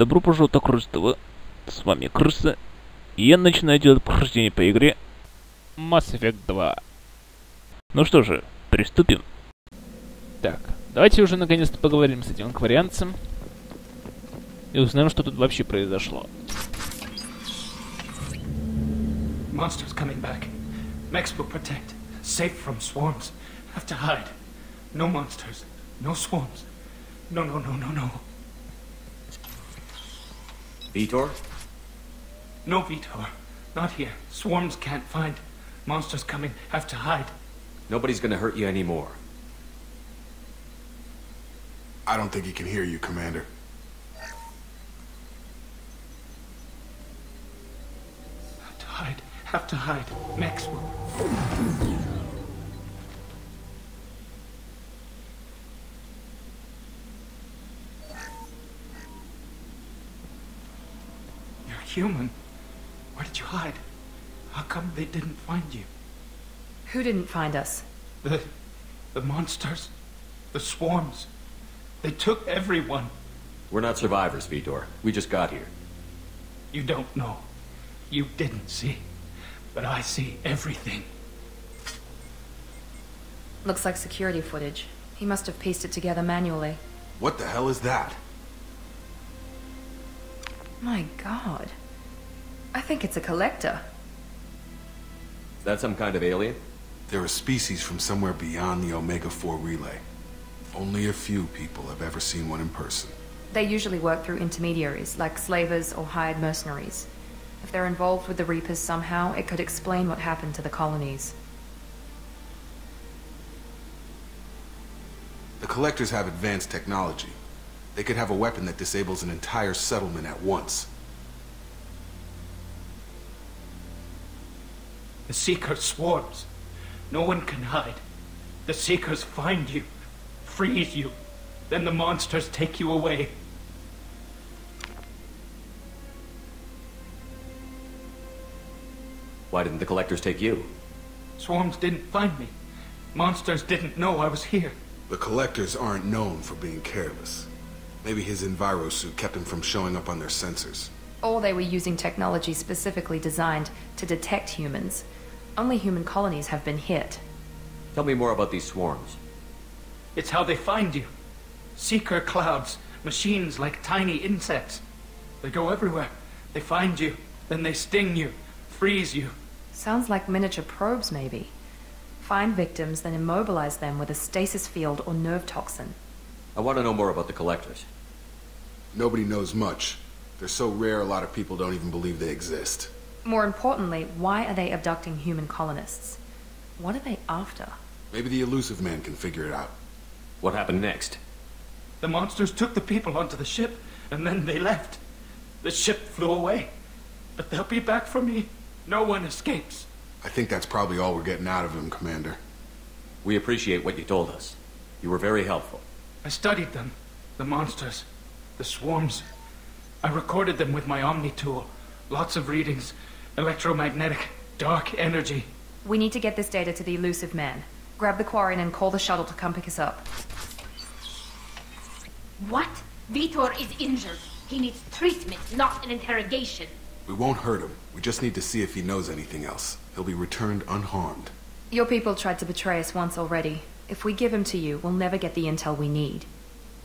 Добро пожаловать на Крыс ТВ. С вами Крыса. И я начинаю делать прохождение по игре Mass Effect 2. Ну что же, приступим. Так, давайте уже наконец-то поговорим с этим акварианцем. И узнаем, что тут вообще произошло. Monsters coming back. Mechs will protect. Safe from swarms. Have to hide. No monsters. No swarms. No. Vitor? No Vitor. Not here. Swarms can't find. Monsters coming. Have to hide. Nobody's gonna hurt you anymore. I don't think he can hear you, Commander. Have to hide. Have to hide. Mechs will... Human? Where did you hide? How come they didn't find you? Who didn't find us? The monsters. The swarms. They took everyone. We're not survivors, Vitor. We just got here. You don't know. You didn't see. But I see everything. Looks like security footage. He must have pieced it together manually. What the hell is that? My god. I think it's a collector. Is that some kind of alien? They're a species from somewhere beyond the Omega-4 relay. Only a few people have ever seen one in person. They usually work through intermediaries, like slavers or hired mercenaries. If they're involved with the Reapers somehow, it could explain what happened to the colonies. The collectors have advanced technology. They could have a weapon that disables an entire settlement at once. The Seeker swarms. No one can hide. The Seekers find you, freeze you. Then the monsters take you away. Why didn't the collectors take you? Swarms didn't find me. Monsters didn't know I was here. The collectors aren't known for being careless. Maybe his enviro suit kept him from showing up on their sensors. Or they were using technology specifically designed to detect humans. Only human colonies have been hit. Tell me more about these swarms. It's how they find you. Seeker clouds, machines like tiny insects. They go everywhere. They find you, then they sting you, freeze you. Sounds like miniature probes, maybe. Find victims, then immobilize them with a stasis field or nerve toxin. I want to know more about the collectors. Nobody knows much. They're so rare a lot of people don't even believe they exist. More importantly, why are they abducting human colonists? What are they after? Maybe the elusive man can figure it out. What happened next? The monsters took the people onto the ship, and then they left. The ship flew away. But they'll be back for me. No one escapes. I think that's probably all we're getting out of him, Commander. We appreciate what you told us. You were very helpful. I studied them. The monsters. The swarms. I recorded them with my Omni tool. Lots of readings. Electromagnetic. Dark energy. We need to get this data to the elusive man. Grab the Quarian and call the shuttle to come pick us up. What? Vitor is injured. He needs treatment, not an interrogation. We won't hurt him. We just need to see if he knows anything else. He'll be returned unharmed. Your people tried to betray us once already. If we give him to you, we'll never get the intel we need.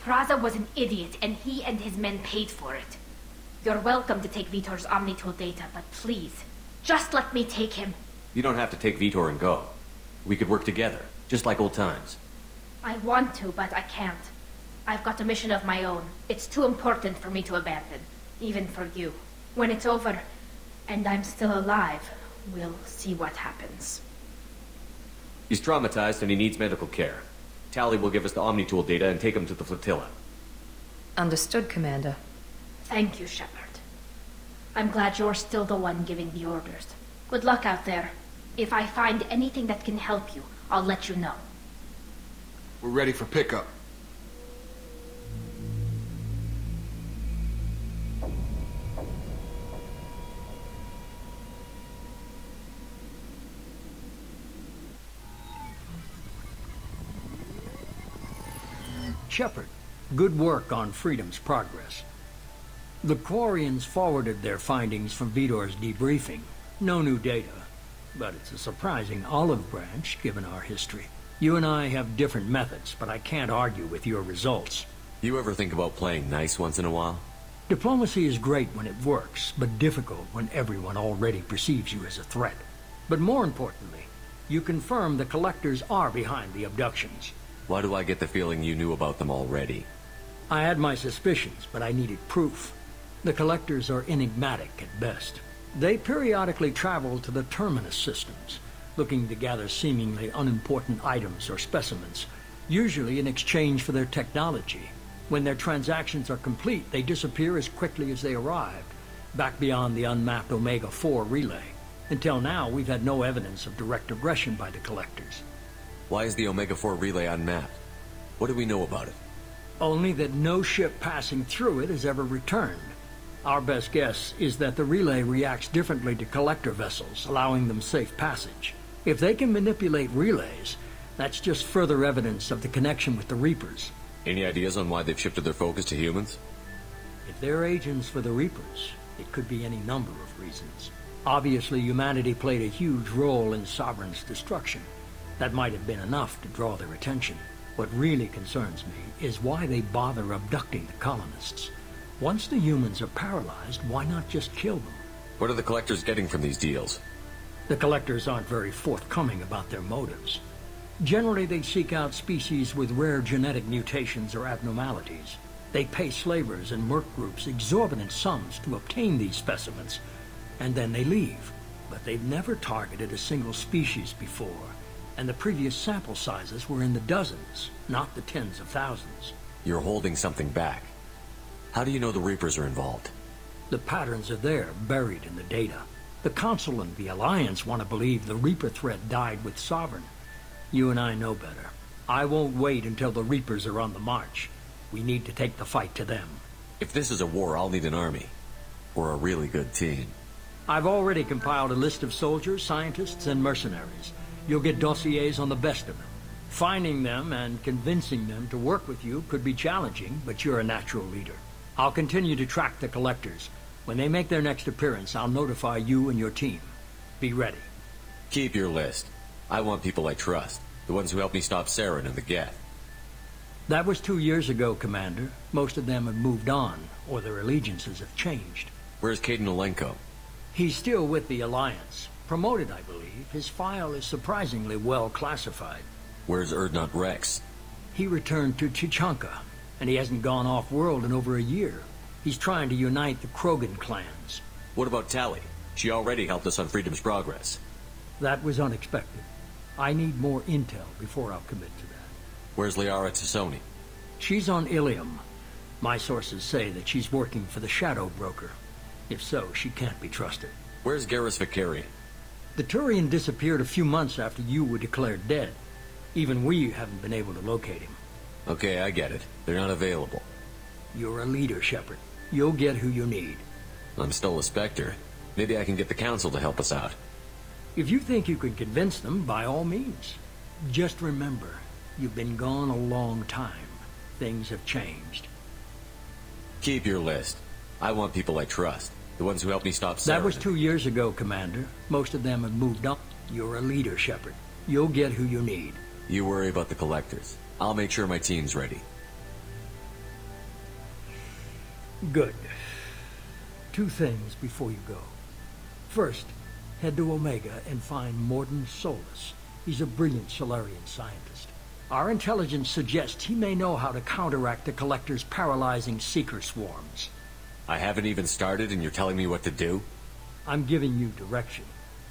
Praza was an idiot, and he and his men paid for it. You're welcome to take Vitor's Omnitool data, but please, just let me take him. You don't have to take Vitor and go. We could work together, just like old times. I want to, but I can't. I've got a mission of my own. It's too important for me to abandon, even for you. When it's over, and I'm still alive, we'll see what happens. He's traumatized and he needs medical care. Tally will give us the Omnitool data and take him to the flotilla. Understood, Commander. Thank you, Shepard. I'm glad you're still the one giving the orders. Good luck out there. If I find anything that can help you, I'll let you know. We're ready for pickup. Shepard, good work on Freedom's progress. The Quarians forwarded their findings from Vidor's debriefing. No new data, but it's a surprising olive branch given our history. You and I have different methods, but I can't argue with your results. You ever think about playing nice once in a while? Diplomacy is great when it works, but difficult when everyone already perceives you as a threat. But more importantly, you confirm the collectors are behind the abductions. Why do I get the feeling you knew about them already? I had my suspicions, but I needed proof. The collectors are enigmatic at best. They periodically travel to the terminus systems, looking to gather seemingly unimportant items or specimens, usually in exchange for their technology. When their transactions are complete, they disappear as quickly as they arrived, back beyond the unmapped Omega-4 relay. Until now, we've had no evidence of direct aggression by the collectors. Why is the Omega-4 relay unmapped? What do we know about it? Only that no ship passing through it has ever returned. Our best guess is that the relay reacts differently to collector vessels, allowing them safe passage. If they can manipulate relays, that's just further evidence of the connection with the Reapers. Any ideas on why they've shifted their focus to humans? If they're agents for the Reapers, it could be any number of reasons. Obviously, humanity played a huge role in Sovereign's destruction. That might have been enough to draw their attention. What really concerns me is why they bother abducting the colonists. Once the humans are paralyzed, why not just kill them? What are the collectors getting from these deals? The collectors aren't very forthcoming about their motives. Generally, they seek out species with rare genetic mutations or abnormalities. They pay slavers and merc groups exorbitant sums to obtain these specimens, and then they leave. But they've never targeted a single species before, and the previous sample sizes were in the dozens, not the tens of thousands. You're holding something back. How do you know the Reapers are involved? The patterns are there, buried in the data. The Council and the Alliance want to believe the Reaper threat died with Sovereign. You and I know better. I won't wait until the Reapers are on the march. We need to take the fight to them. If this is a war, I'll need an army. Or a really good team. I've already compiled a list of soldiers, scientists, and mercenaries. You'll get dossiers on the best of them. Finding them and convincing them to work with you could be challenging, but you're a natural leader. I'll continue to track the collectors. When they make their next appearance, I'll notify you and your team. Be ready. Keep your list. I want people I trust. The ones who helped me stop Saren and the Geth. That was 2 years ago, Commander. Most of them have moved on, or their allegiances have changed. Where's Caden Olenko? He's still with the Alliance. Promoted, I believe. His file is surprisingly well classified. Where's Erdnot Rex? He returned to Chichanka, and he hasn't gone off-world in over a year. He's trying to unite the Krogan clans. What about Tali? She already helped us on Freedom's Progress. That was unexpected. I need more intel before I'll commit to that. Where's Liara Tassoni? She's on Ilium. My sources say that she's working for the Shadow Broker. If so, she can't be trusted. Where's Garrus Vicarian? The Turian disappeared a few months after you were declared dead. Even we haven't been able to locate him. Okay, I get it. They're not available. You're a leader, Shepard. You'll get who you need. I'm still a Spectre. Maybe I can get the Council to help us out. If you think you can convince them, by all means. Just remember, you've been gone a long time. Things have changed. Keep your list. I want people I trust. The ones who helped me stop Saren. That was 2 years ago, Commander. Most of them have moved on. You're a leader, Shepard. You'll get who you need. You worry about the collectors. I'll make sure my team's ready. Good. 2 things before you go. First, head to Omega and find Morden Solus. He's a brilliant Solarian scientist. Our intelligence suggests he may know how to counteract the Collector's paralyzing Seeker swarms. I haven't even started and you're telling me what to do? I'm giving you direction.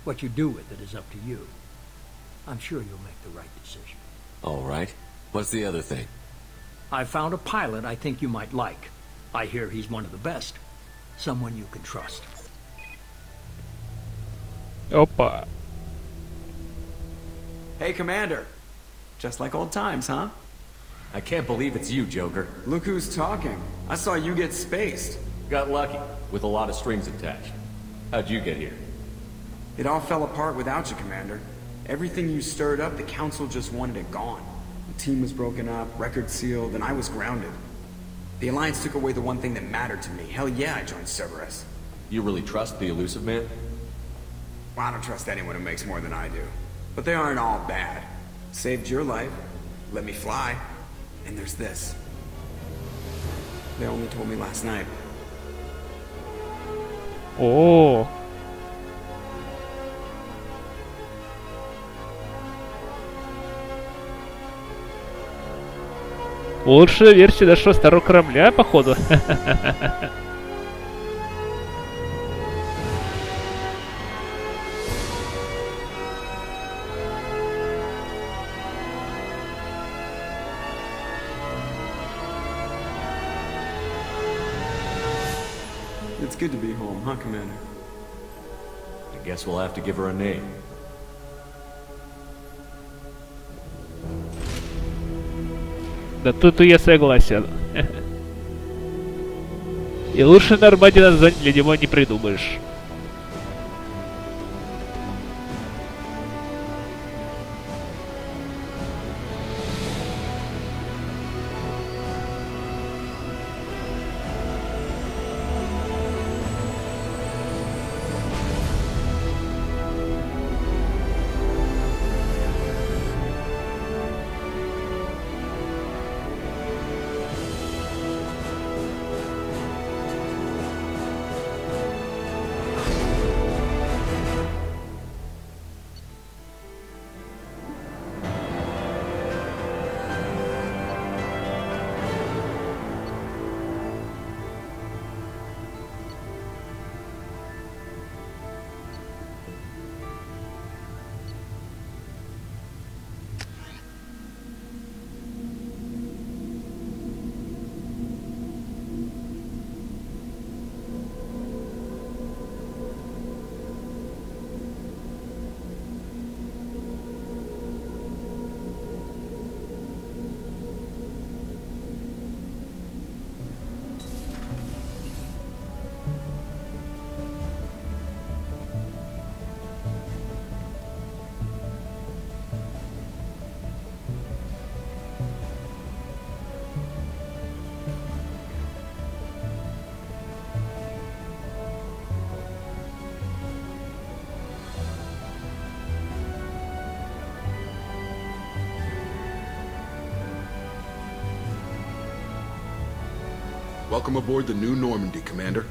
What you do with it is up to you. I'm sure you'll make the right decision. All right. What's the other thing? I found a pilot I think you might like. I hear he's one of the best. Someone you can trust. Опа. Hey, Commander. Just like old times, huh? I can't believe it's you, Joker. Look who's talking. I saw you get spaced. Got lucky, with a lot of strings attached. How'd you get here? It all fell apart without you, Commander. Everything you stirred up, the Council just wanted it gone. The team was broken up, record sealed, and I was grounded. The Alliance took away the one thing that mattered to me. Hell yeah, I joined Cerberus. You really trust the elusive man? Well, I don't trust anyone who makes more than I do. But they aren't all bad. Saved your life, let me fly, and there's this. They only told me last night. О, лучшая версия нашего старого корабля, походу. It's good to be home, huh, Commander? I guess we'll have to give her a name. Да тут и я согласен. И лучше Нормандии название для него не придумаешь. Welcome aboard the new Normandy, Commander.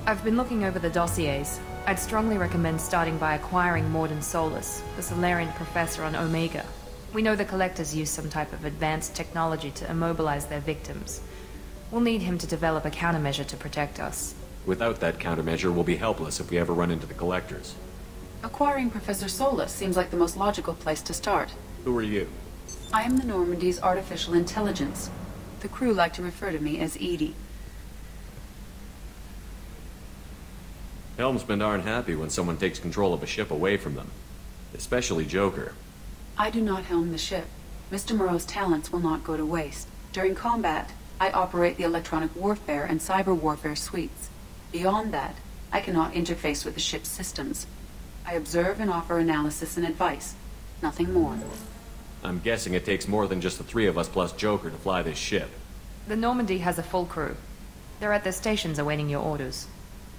I've been looking over the dossiers. I'd strongly recommend starting by acquiring Morden Solus, the Solarian professor on Omega. We know the Collectors use some type of advanced technology to immobilize their victims. We'll need him to develop a countermeasure to protect us. Without that countermeasure, we'll be helpless if we ever run into the Collectors. Acquiring Professor Solus seems like the most logical place to start. Who are you? I am the Normandy's artificial intelligence. The crew like to refer to me as Edie. Helmsmen aren't happy when someone takes control of a ship away from them. Especially Joker. I do not helm the ship. Mr. Moreau's talents will not go to waste. During combat, I operate the electronic warfare and cyber warfare suites. Beyond that, I cannot interface with the ship's systems. I observe and offer analysis and advice. Nothing more. I'm guessing it takes more than just the three of us plus Joker to fly this ship. The Normandy has a full crew. They're at their stations awaiting your orders.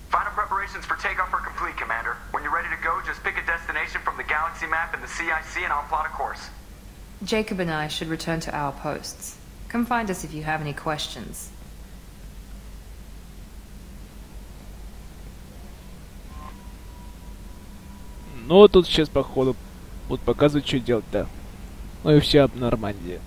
Final preparations for takeoff are complete, Commander. When you're ready to go, just pick a destination from the galaxy map in the CIC and I'll plot a course. Jacob and I should return to our posts. Come find us if you have any questions. Ну, тут сейчас, походу, будут показывать, что делать-то. Ну и вся Нормандия.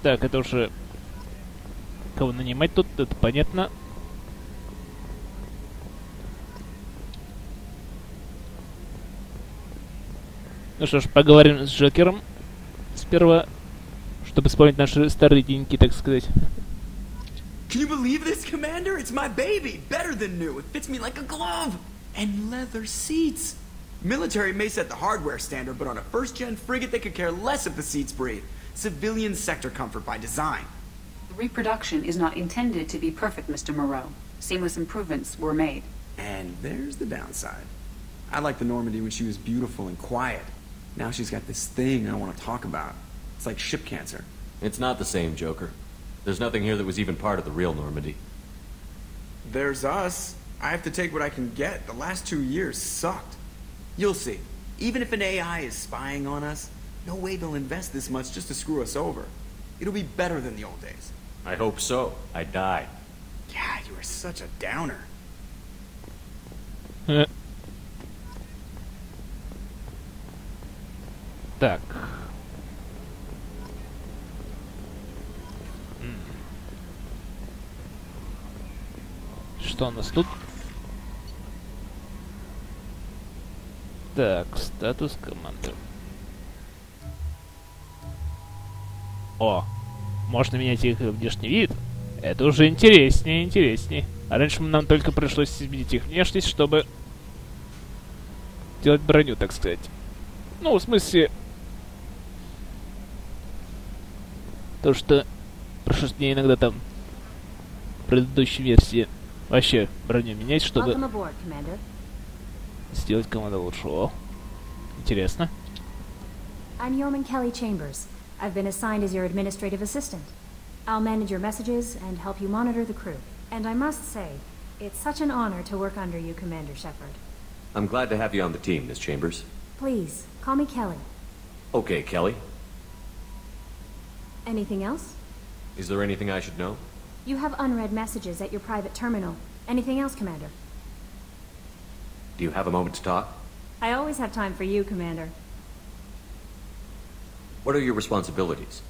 Так, это уже... Кого нанимать тут, это понятно. Ну что ж, поговорим с Джокером сперва, чтобы вспомнить наши старые деньги, так сказать. Can you believe this, Commander? It's my baby! Better than new. It fits me like a glove! And leather seats! Military may set the hardware standard, but on a first-gen frigate they could care less if the seats breathe. Civilian sector comfort by design. The reproduction is not intended to be perfect, Mr. Moreau. Seamless improvements were made. And there's the downside. I liked the Normandy when she was beautiful and quiet. Now she's got this thing I want to talk about. It's like ship cancer. It's not the same, Joker. There's nothing here that was even part of the real Normandy. There's us. I have to take what I can get. The last 2 years sucked. You'll see. Even if an AI is spying on us, no way they'll invest this much just to screw us over. It'll be better than the old days. I hope so. I died. Yeah, you are such a downer. Так. Что у нас тут? Так, статус команды. О, можно менять их внешний вид. Это уже интереснее. А раньше нам только пришлось изменить их внешность, чтобы делать броню, так сказать. Ну, в смысле... То, что пришлось мне иногда там в предыдущей версии вообще броню менять, чтобы сделать команду лучше. О, интересно. I'm Yeoman Kelly Chambers. I've been assigned as your administrative assistant. I'll manage your messages and help you monitor the crew. And I must say, it's such an honor to work under you, Commander Shepard. I'm glad to have you on the team, Miss Chambers. Please, call me Kelly. Okay, Kelly. Anything else? Is there anything I should know? You have unread messages at your private terminal. Anything else, Commander? Do you have a moment to talk? I always have time for you, Commander. What are your responsibilities?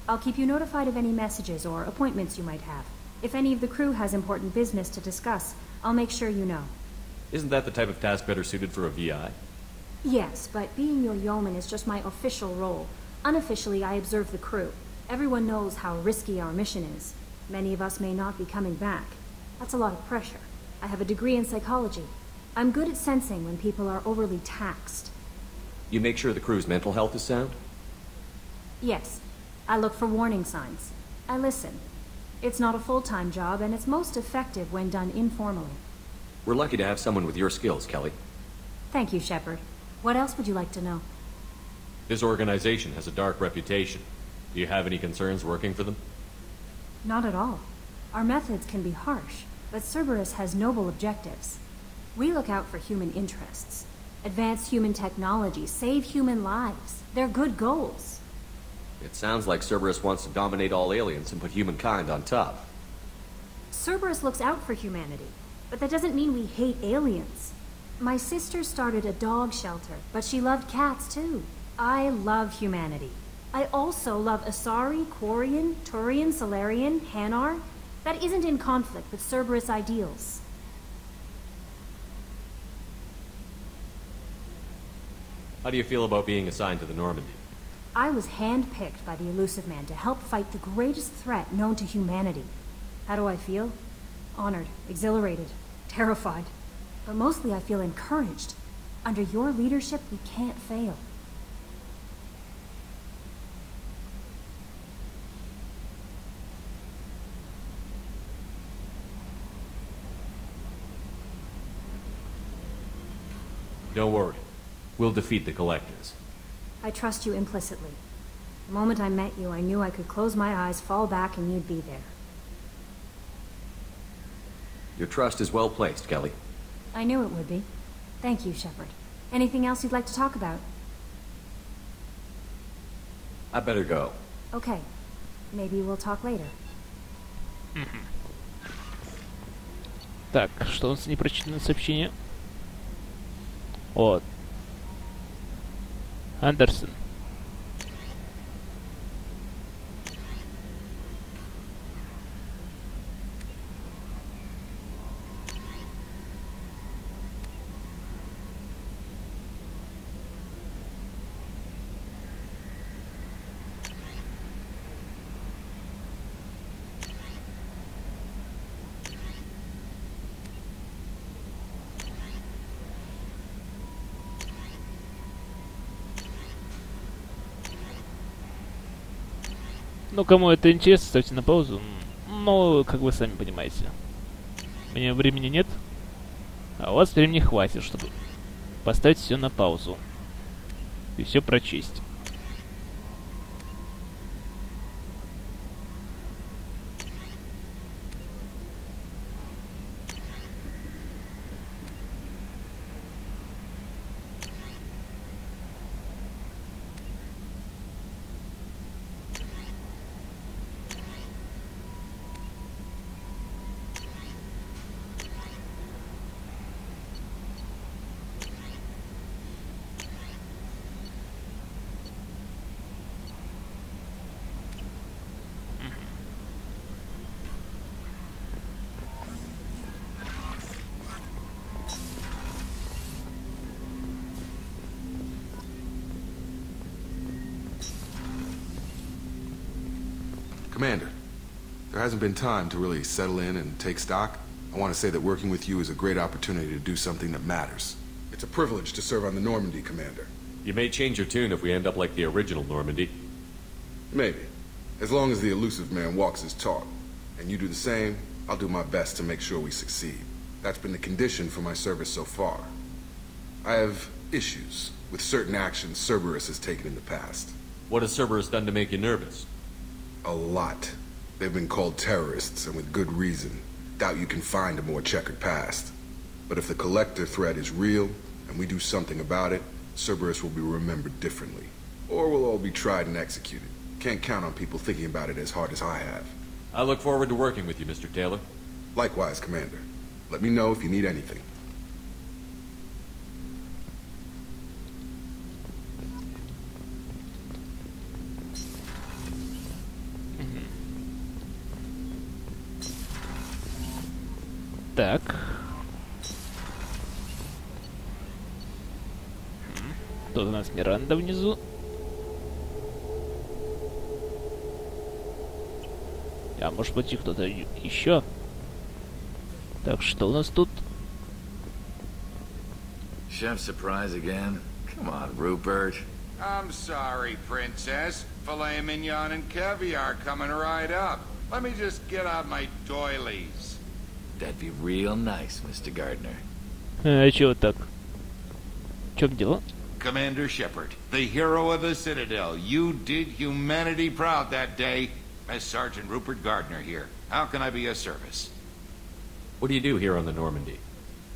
I'll keep you notified of any messages or appointments you might have. If any of the crew has important business to discuss, I'll make sure you know. Isn't that the type of task better suited for a VI? Yes, but being your yeoman is just my official role. Unofficially, I observe the crew. Everyone knows how risky our mission is. Many of us may not be coming back. That's a lot of pressure. I have a degree in psychology. I'm good at sensing when people are overly taxed. You make sure the crew's mental health is sound? Yes. I look for warning signs. I listen. It's not a full-time job, and it's most effective when done informally. We're lucky to have someone with your skills, Kelly. Thank you, Shepard. What else would you like to know? This organization has a dark reputation. Do you have any concerns working for them? Not at all. Our methods can be harsh, but Cerberus has noble objectives. We look out for human interests. Advance human technology, save human lives. They're good goals. It sounds like Cerberus wants to dominate all aliens and put humankind on top. Cerberus looks out for humanity, but that doesn't mean we hate aliens. My sister started a dog shelter, but she loved cats too. I love humanity. I also love Asari, Quarian, Turian, Solarian, Hanar. That isn't in conflict with Cerberus ideals. How do you feel about being assigned to the Normandy? I was handpicked by the Elusive Man to help fight the greatest threat known to humanity. How do I feel? Honored, exhilarated, terrified. But mostly I feel encouraged. Under your leadership, we can't fail. Don't worry. We'll defeat the Collectors. I trust you implicitly. The moment I met you, I knew I could close my eyes, fall back, and you'd be there. Your trust is well placed, Kelly. I knew it would be. Thank you, Shepard. Anything else you'd like to talk about? I better go. Okay. Maybe we'll talk later. Так, что у нас непрочитанное сообщение? Вот. Андерсон. Ну, кому это интересно, ставьте на паузу. Но, как вы сами понимаете. У меня времени нет. А у вас времени хватит, чтобы поставить все на паузу. И все прочесть. Commander, there hasn't been time to really settle in and take stock. I want to say that working with you is a great opportunity to do something that matters. It's a privilege to serve on the Normandy, Commander. You may change your tune if we end up like the original Normandy. Maybe. As long as the elusive man walks his talk. And you do the same, I'll do my best to make sure we succeed. That's been the condition for my service so far. I have issues with certain actions Cerberus has taken in the past. What has Cerberus done to make you nervous? A lot. They've been called terrorists, and with good reason. Doubt you can find a more checkered past. But if the Collector threat is real, and we do something about it, Cerberus will be remembered differently. Or we'll all be tried and executed. Can't count on people thinking about it as hard as I have. I look forward to working with you, Mr. Taylor. Likewise, Commander. Let me know if you need anything. Так. Тут у нас Миранда внизу. А может быть и кто-то еще. Так, что у нас тут? Chef surprise again? Come on, Rupert. I'm sorry, Princess. Filet mignon and caviar coming right up. Let me just get out my doilies. That'd be real nice, Mr. Gardner. Чего так? В чем дело? Commander Shepard, the hero of the Citadel. You did humanity proud that day. Master Sergeant Rupert Gardner here. How can I be of service? What do you do here on the Normandy?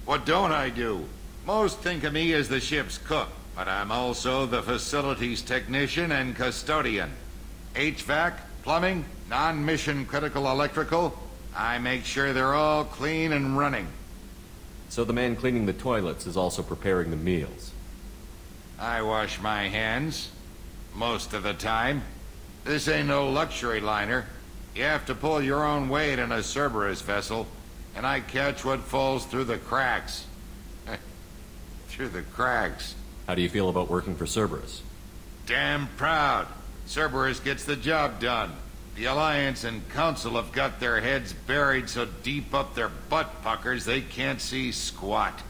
What don't I do? Most think of me as the ship's cook, but I'm also the facilities technician and custodian. HVAC, plumbing, non-mission critical electrical. I make sure they're all clean and running. So the man cleaning the toilets is also preparing the meals. I wash my hands. Most of the time. This ain't no luxury liner. You have to pull your own weight in a Cerberus vessel, and I catch what falls through the cracks. Through the cracks. How do you feel about working for Cerberus? Damn proud. Cerberus gets the job done. The Alliance and Council have got their heads buried so deep up their butt puckers they can't see squat.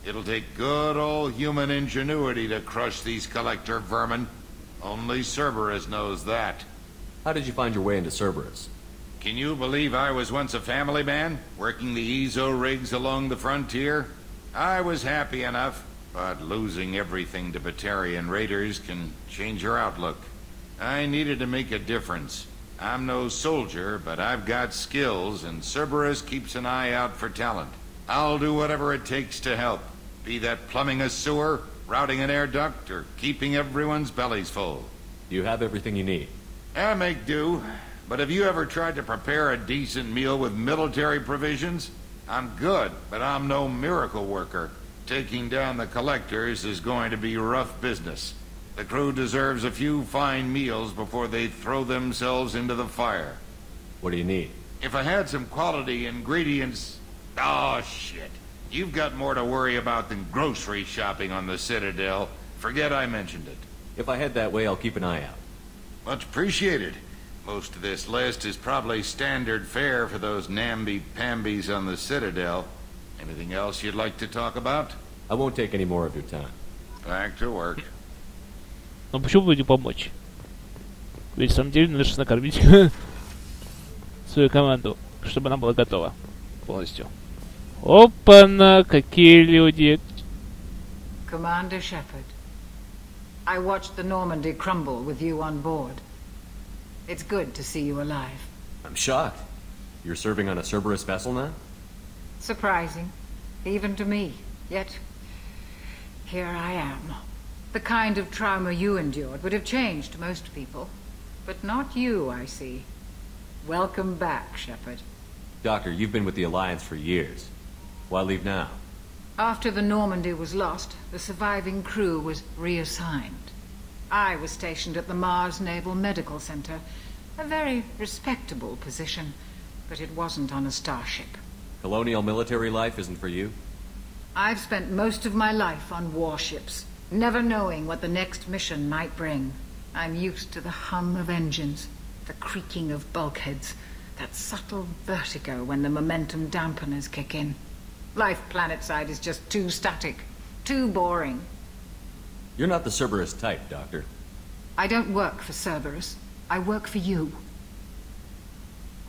It'll take good old human ingenuity to crush these collector vermin. Only Cerberus knows that. How did you find your way into Cerberus? Can you believe I was once a family man, working the EZO rigs along the frontier? I was happy enough, but losing everything to Batarian raiders can change your outlook. I needed to make a difference. I'm no soldier, but I've got skills, and Cerberus keeps an eye out for talent. I'll do whatever it takes to help, be that plumbing a sewer, routing an air duct, or keeping everyone's bellies full. You have everything you need. I make do, but have you ever tried to prepare a decent meal with military provisions? I'm good, but I'm no miracle worker. Taking down the collectors is going to be rough business. The crew deserves a few fine meals before they throw themselves into the fire. What do you need? If I had some quality ingredients... Oh, shit. You've got more to worry about than grocery shopping on the Citadel. Forget I mentioned it. If I head that way, I'll keep an eye out. Much appreciated. Most of this list is probably standard fare for those namby-pambies on the Citadel. Anything else you'd like to talk about? I won't take any more of your time. Back to work. Ну почему бы не помочь? Ведь в самом деле нужно накормить свою команду, чтобы она была готова полностью. Опа-на, какие люди! Commander Shepard, I watched the Normandy crumble with you on board. It's good to see you alive. I'm shocked. You're serving on a Cerberus vessel now? Surprising, even to me. Yet, here I am. The kind of trauma you endured would have changed most people. But not you, I see. Welcome back, Shepard. Doctor, you've been with the Alliance for years. Why leave now? After the Normandy was lost, the surviving crew was reassigned. I was stationed at the Mars Naval Medical Center, a very respectable position, but it wasn't on a starship. Colonial military life isn't for you? I've spent most of my life on warships, never knowing what the next mission might bring. I'm used to the hum of engines, the creaking of bulkheads, that subtle vertigo when the momentum dampeners kick in. Life planetside is just too static, too boring. You're not the Cerberus type, Doctor. I don't work for Cerberus. I work for you.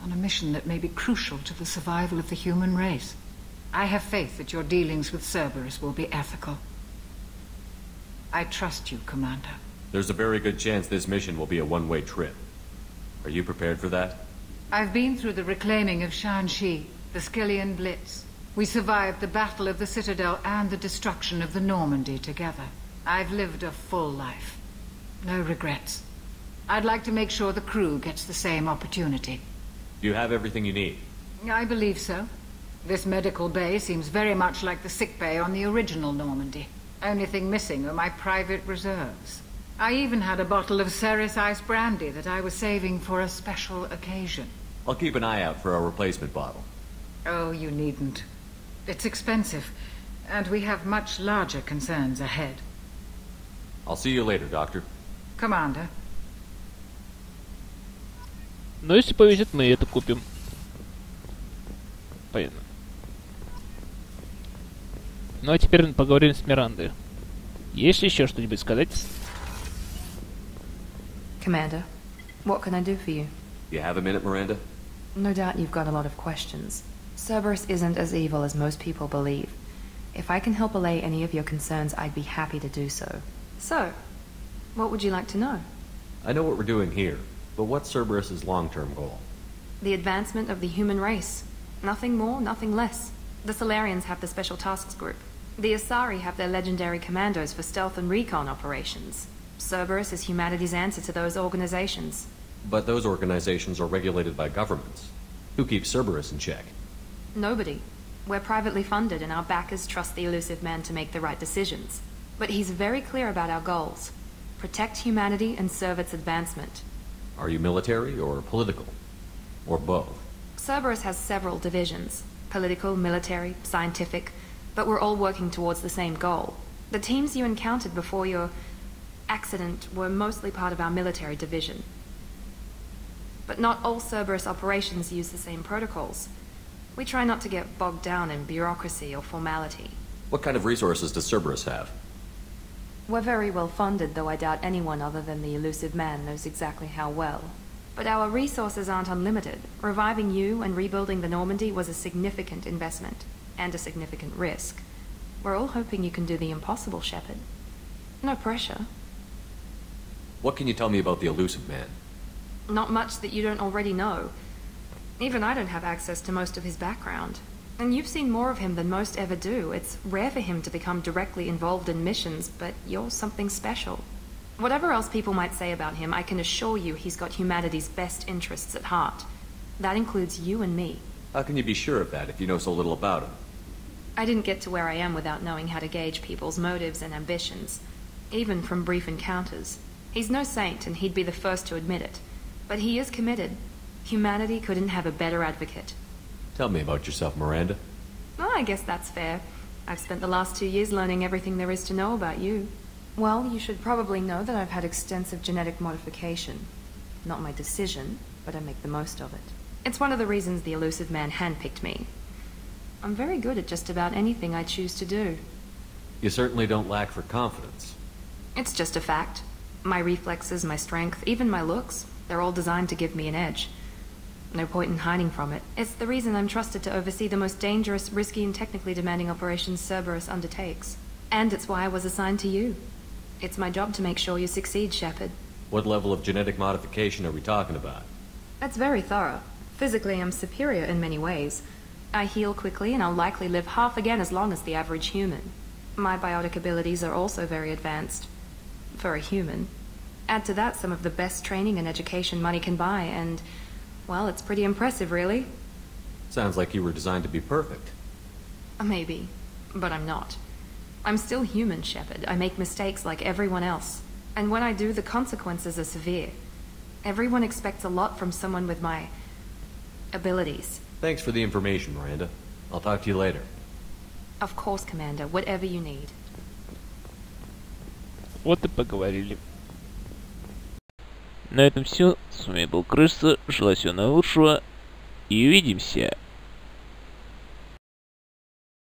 On a mission that may be crucial to the survival of the human race. I have faith that your dealings with Cerberus will be ethical. I trust you, Commander. There's a very good chance this mission will be a one-way trip. Are you prepared for that? I've been through the reclaiming of Shanxi, the Skillian Blitz. We survived the Battle of the Citadel and the destruction of the Normandy together. I've lived a full life. No regrets. I'd like to make sure the crew gets the same opportunity. Do you have everything you need? I believe so. This medical bay seems very much like the sick bay on the original Normandy. Only thing missing are my private reserves. I even had a bottle of Ceres Ice brandy that I was saving for a special occasion. I'll keep an eye out for a replacement bottle. Oh, you needn't. It's expensive, and we have much larger concerns ahead. I'll see you later, Doctor. Commander. Но если повезет, мы это купим. Понятно. Ну а теперь поговорим с Мирандой. Есть ли еще что-нибудь сказать? Commander, what can I do for you? You have a minute, Miranda? No doubt you've got a lot of questions. Cerberus isn't as evil as most people believe. If I can help allay any of your concerns, I'd be happy to do so. So, what would you like to know? I know what we're doing here, but what's Cerberus's long-term goal? The advancement of the human race. Nothing more, nothing less. The Solarians have the Special Tasks Group. The Asari have their legendary commandos for stealth and recon operations. Cerberus is humanity's answer to those organizations. But those organizations are regulated by governments. Who keeps Cerberus in check? Nobody. We're privately funded and our backers trust the elusive man to make the right decisions. But he's very clear about our goals. Protect humanity and serve its advancement. Are you military or political? Or both? Cerberus has several divisions. Political, military, scientific. But we're all working towards the same goal. The teams you encountered before your accident were mostly part of our military division. But not all Cerberus operations use the same protocols. We try not to get bogged down in bureaucracy or formality. What kind of resources does Cerberus have? We're very well funded, though I doubt anyone other than the elusive man knows exactly how well. But our resources aren't unlimited. Reviving you and rebuilding the Normandy was a significant investment, and a significant risk. We're all hoping you can do the impossible, Shepard. No pressure. What can you tell me about the elusive man? Not much that you don't already know. Even I don't have access to most of his background. And you've seen more of him than most ever do. It's rare for him to become directly involved in missions, but you're something special. Whatever else people might say about him, I can assure you he's got humanity's best interests at heart. That includes you and me. How can you be sure of that if you know so little about him? I didn't get to where I am without knowing how to gauge people's motives and ambitions, even from brief encounters. He's no saint, and he'd be the first to admit it. But he is committed. Humanity couldn't have a better advocate. Tell me about yourself, Miranda. Well, I guess that's fair. I've spent the last 2 years learning everything there is to know about you. Well, you should probably know that I've had extensive genetic modification. Not my decision, but I make the most of it. It's one of the reasons the elusive man handpicked me. I'm very good at just about anything I choose to do. You certainly don't lack for confidence. It's just a fact. My reflexes, my strength, even my looks. They're all designed to give me an edge. No point in hiding from it. It's the reason I'm trusted to oversee the most dangerous, risky, and technically demanding operations Cerberus undertakes. And it's why I was assigned to you. It's my job to make sure you succeed, Shepard. What level of genetic modification are we talking about? That's very thorough. Physically, I'm superior in many ways. I heal quickly, and I'll likely live half again as long as the average human. My biotic abilities are also very advanced. For a human. Add to that some of the best training and education money can buy, and... well, it's pretty impressive, really. Sounds like you were designed to be perfect. Maybe. But I'm not. I'm still human, Shepard. I make mistakes like everyone else. And when I do, the consequences are severe. Everyone expects a lot from someone with my... abilities. Thanks for the information, Miranda. I'll talk to you later. Of course, Commander. Whatever you need. Вот и поговорили. На этом все. С вами был Крыса. Желаю всего наилучшего. И увидимся.